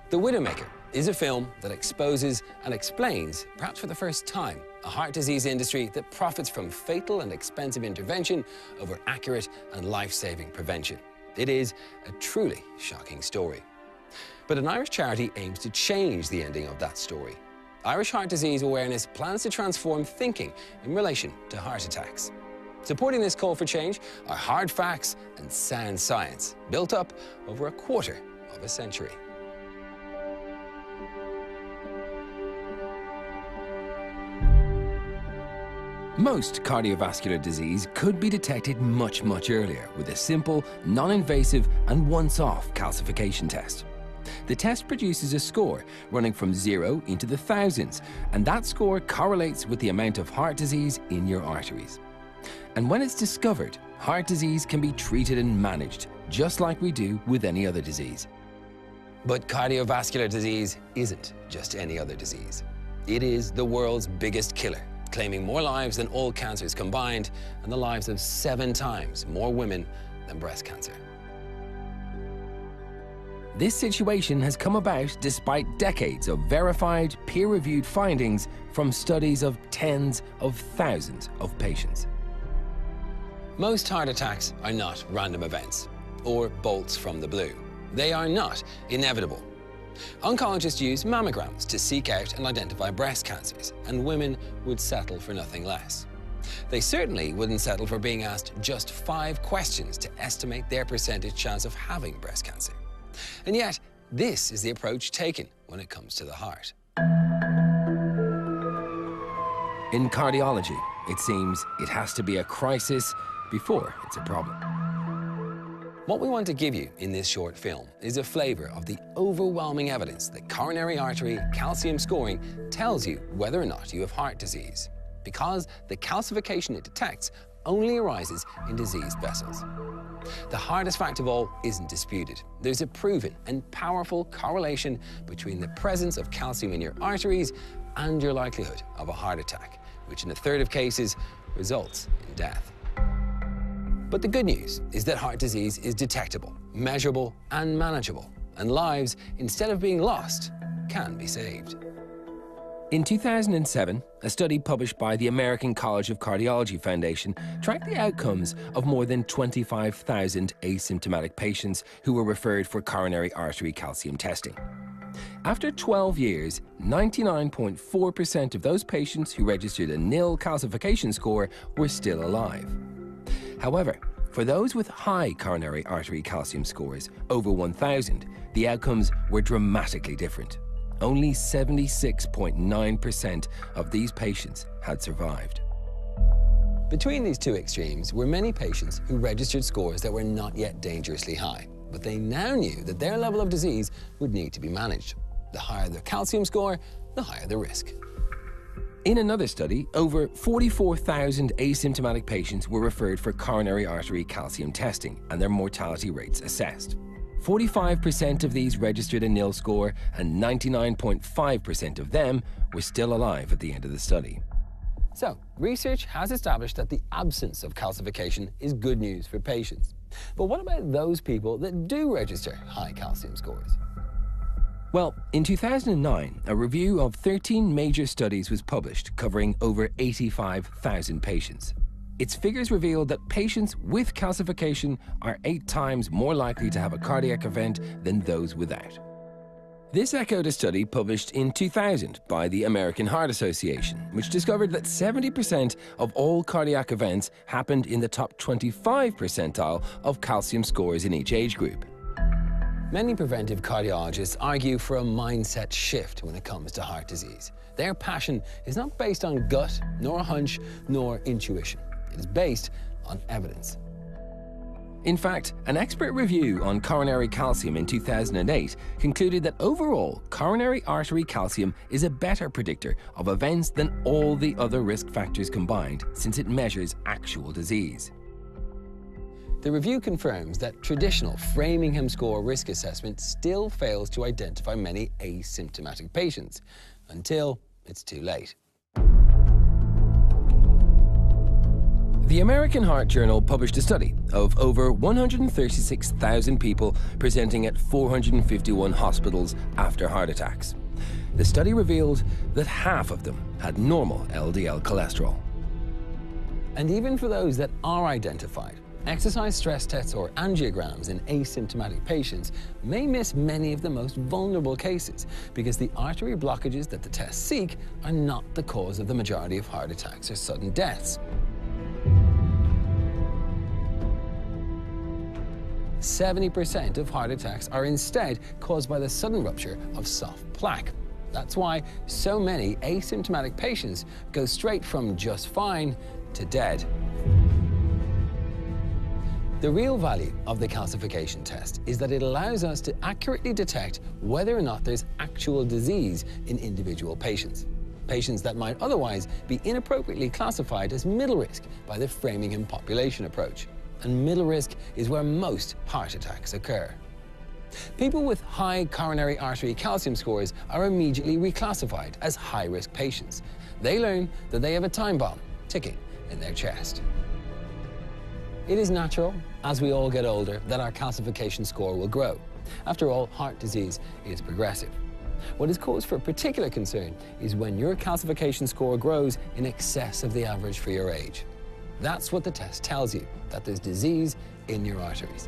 The Widowmaker is a film that exposes and explains, perhaps for the first time, a heart disease industry that profits from fatal and expensive intervention over accurate and life-saving prevention. It is a truly shocking story. But an Irish charity aims to change the ending of that story. Irish Heart Disease Awareness plans to transform thinking in relation to heart attacks. Supporting this call for change are hard facts and sound science, built up over a quarter of a century. Most cardiovascular disease could be detected much earlier with a simple, non-invasive and once-off calcification test. The test produces a score running from 0 into the thousands, and that score correlates with the amount of heart disease in your arteries. And when it's discovered, heart disease can be treated and managed, just like we do with any other disease. But cardiovascular disease isn't just any other disease. It is the world's biggest killer, claiming more lives than all cancers combined and the lives of 7 times more women than breast cancer. This situation has come about despite decades of verified, peer-reviewed findings from studies of tens of thousands of patients. Most heart attacks are not random events or bolts from the blue. They are not inevitable. Oncologists use mammograms to seek out and identify breast cancers, and women would settle for nothing less. They certainly wouldn't settle for being asked just 5 questions to estimate their percentage chance of having breast cancer. And yet, this is the approach taken when it comes to the heart. In cardiology, it seems it has to be a crisis before it's a problem. What we want to give you in this short film is a flavor of the overwhelming evidence that coronary artery calcium scoring tells you whether or not you have heart disease, because the calcification it detects only arises in diseased vessels. The hardest fact of all isn't disputed. There's a proven and powerful correlation between the presence of calcium in your arteries and your likelihood of a heart attack, which in a third of cases results in death. But the good news is that heart disease is detectable, measurable, and manageable, and lives, instead of being lost, can be saved. In 2007, a study published by the American College of Cardiology Foundation tracked the outcomes of more than 25,000 asymptomatic patients who were referred for coronary artery calcium testing. After 12 years, 99.4% of those patients who registered a nil calcification score were still alive. However, for those with high coronary artery calcium scores, over 1,000, the outcomes were dramatically different. Only 76.9% of these patients had survived. Between these two extremes were many patients who registered scores that were not yet dangerously high, but they now knew that their level of disease would need to be managed. The higher the calcium score, the higher the risk. In another study, over 44,000 asymptomatic patients were referred for coronary artery calcium testing and their mortality rates assessed. 45% of these registered a nil score, and 99.5% of them were still alive at the end of the study. So, research has established that the absence of calcification is good news for patients. But what about those people that do register high calcium scores? Well, in 2009, a review of 13 major studies was published covering over 85,000 patients. Its figures revealed that patients with calcification are 8 times more likely to have a cardiac event than those without. This echoed a study published in 2000 by the American Heart Association, which discovered that 70% of all cardiac events happened in the top 25 percentile of calcium scores in each age group. Many preventive cardiologists argue for a mindset shift when it comes to heart disease. Their passion is not based on gut, nor a hunch, nor intuition. It is based on evidence. In fact, an expert review on coronary calcium in 2008 concluded that overall, coronary artery calcium is a better predictor of events than all the other risk factors combined, since it measures actual disease. The review confirms that traditional Framingham score risk assessment still fails to identify many asymptomatic patients, until it's too late. The American Heart Journal published a study of over 136,000 people presenting at 451 hospitals after heart attacks. The study revealed that half of them had normal LDL cholesterol. And even for those that are identified, exercise stress tests or angiograms in asymptomatic patients may miss many of the most vulnerable cases because the artery blockages that the tests seek are not the cause of the majority of heart attacks or sudden deaths. 70% of heart attacks are instead caused by the sudden rupture of soft plaque. That's why so many asymptomatic patients go straight from just fine to dead. The real value of the calcification test is that it allows us to accurately detect whether or not there's actual disease in individual patients. Patients that might otherwise be inappropriately classified as middle risk by the Framingham population approach. And middle risk is where most heart attacks occur. People with high coronary artery calcium scores are immediately reclassified as high-risk patients. They learn that they have a time bomb ticking in their chest. It is natural, as we all get older, that our calcification score will grow. After all, heart disease is progressive. What is cause for particular concern is when your calcification score grows in excess of the average for your age. That's what the test tells you, that there's disease in your arteries.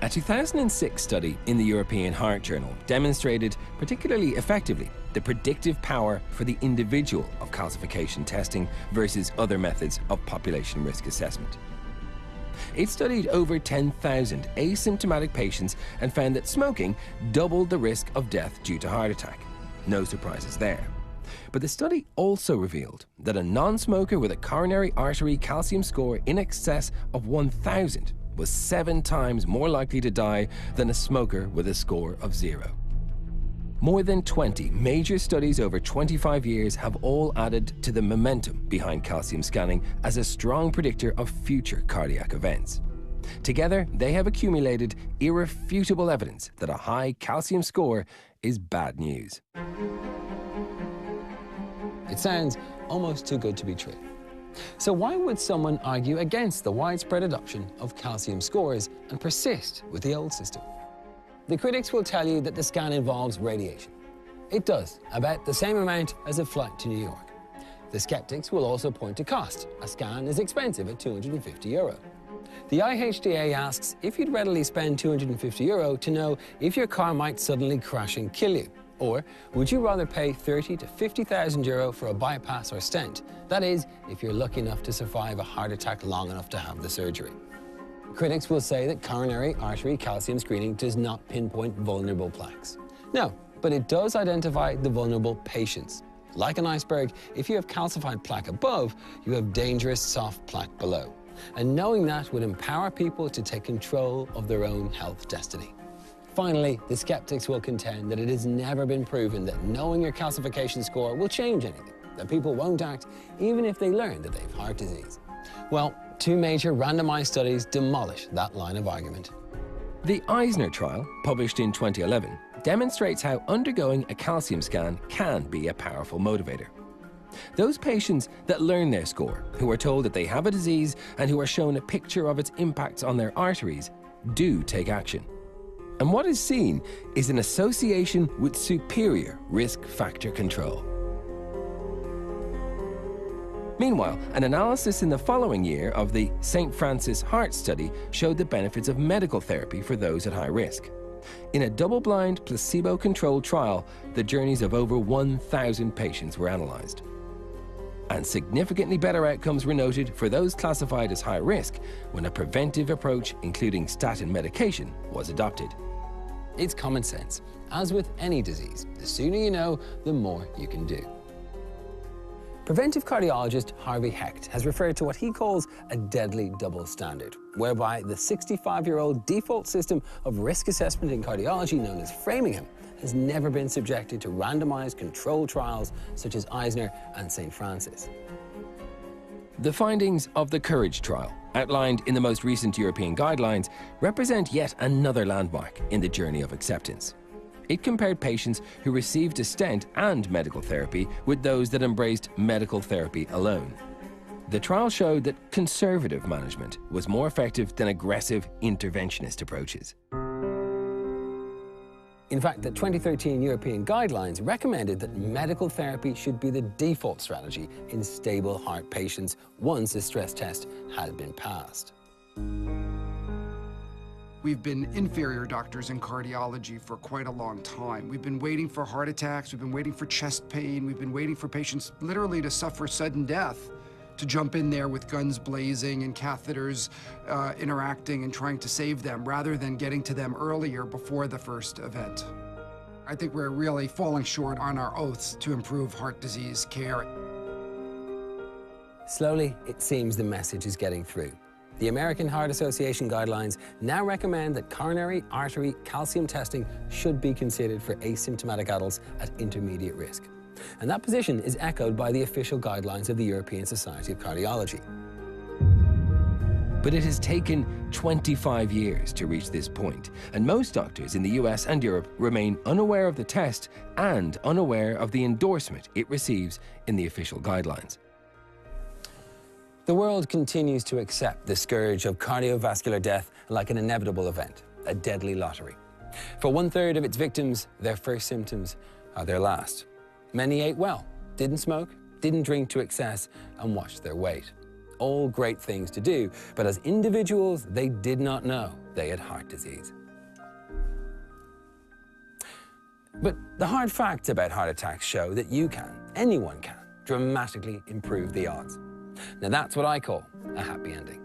A 2006 study in the European Heart Journal demonstrated particularly effectively the predictive power for the individual of calcification testing versus other methods of population risk assessment. It studied over 10,000 asymptomatic patients and found that smoking doubled the risk of death due to heart attack. No surprises there. But the study also revealed that a non-smoker with a coronary artery calcium score in excess of 1,000 was 7 times more likely to die than a smoker with a score of 0. More than 20 major studies over 25 years have all added to the momentum behind calcium scanning as a strong predictor of future cardiac events. Together, they have accumulated irrefutable evidence that a high calcium score is bad news. It sounds almost too good to be true. So why would someone argue against the widespread adoption of calcium scores and persist with the old system? The critics will tell you that the scan involves radiation. It does, about the same amount as a flight to New York. The skeptics will also point to cost. A scan is expensive at €250. The IHDA asks if you'd readily spend €250 to know if your car might suddenly crash and kill you. Or would you rather pay €30,000 to €50,000 for a bypass or stent? That is, if you're lucky enough to survive a heart attack long enough to have the surgery. Critics will say that coronary artery calcium screening does not pinpoint vulnerable plaques. No, but it does identify the vulnerable patients. Like an iceberg, if you have calcified plaque above, you have dangerous soft plaque below. And knowing that would empower people to take control of their own health destiny. Finally, the skeptics will contend that it has never been proven that knowing your calcification score will change anything, that people won't act even if they learn that they have heart disease. Well, 2 major randomized studies demolish that line of argument. The Eisner trial, published in 2011, demonstrates how undergoing a calcium scan can be a powerful motivator. Those patients that learn their score, who are told that they have a disease and who are shown a picture of its impacts on their arteries, do take action. And what is seen is an association with superior risk factor control. Meanwhile, an analysis in the following year of the St. Francis Heart Study showed the benefits of medical therapy for those at high risk. In a double-blind, placebo-controlled trial, the journeys of over 1,000 patients were analyzed. And significantly better outcomes were noted for those classified as high risk when a preventive approach, including statin medication, was adopted. It's common sense. As with any disease, the sooner you know, the more you can do. Preventive cardiologist Harvey Hecht has referred to what he calls a deadly double standard, whereby the 65-year-old default system of risk assessment in cardiology known as Framingham has never been subjected to randomized controlled trials such as Eisner and St. Francis. The findings of the COURAGE trial, outlined in the most recent European guidelines, represent yet another landmark in the journey of acceptance. It compared patients who received a stent and medical therapy with those that embraced medical therapy alone. The trial showed that conservative management was more effective than aggressive interventionist approaches. In fact, the 2013 European guidelines recommended that medical therapy should be the default strategy in stable heart patients once a stress test had been passed. We've been inferior doctors in cardiology for quite a long time. We've been waiting for heart attacks, we've been waiting for chest pain, we've been waiting for patients literally to suffer sudden death, to jump in there with guns blazing and catheters interacting and trying to save them, rather than getting to them earlier before the first event. I think we're really falling short on our oaths to improve heart disease care. Slowly, it seems the message is getting through. The American Heart Association guidelines now recommend that coronary artery calcium testing should be considered for asymptomatic adults at intermediate risk. And that position is echoed by the official guidelines of the European Society of Cardiology. But it has taken 25 years to reach this point, and most doctors in the US and Europe remain unaware of the test and unaware of the endorsement it receives in the official guidelines. The world continues to accept the scourge of cardiovascular death like an inevitable event, a deadly lottery. For 1/3 of its victims, their first symptoms are their last. Many ate well, didn't smoke, didn't drink to excess, and watched their weight. All great things to do, but as individuals, they did not know they had heart disease. But the hard facts about heart attacks show that you can, anyone can, dramatically improve the odds. Now that's what I call a happy ending.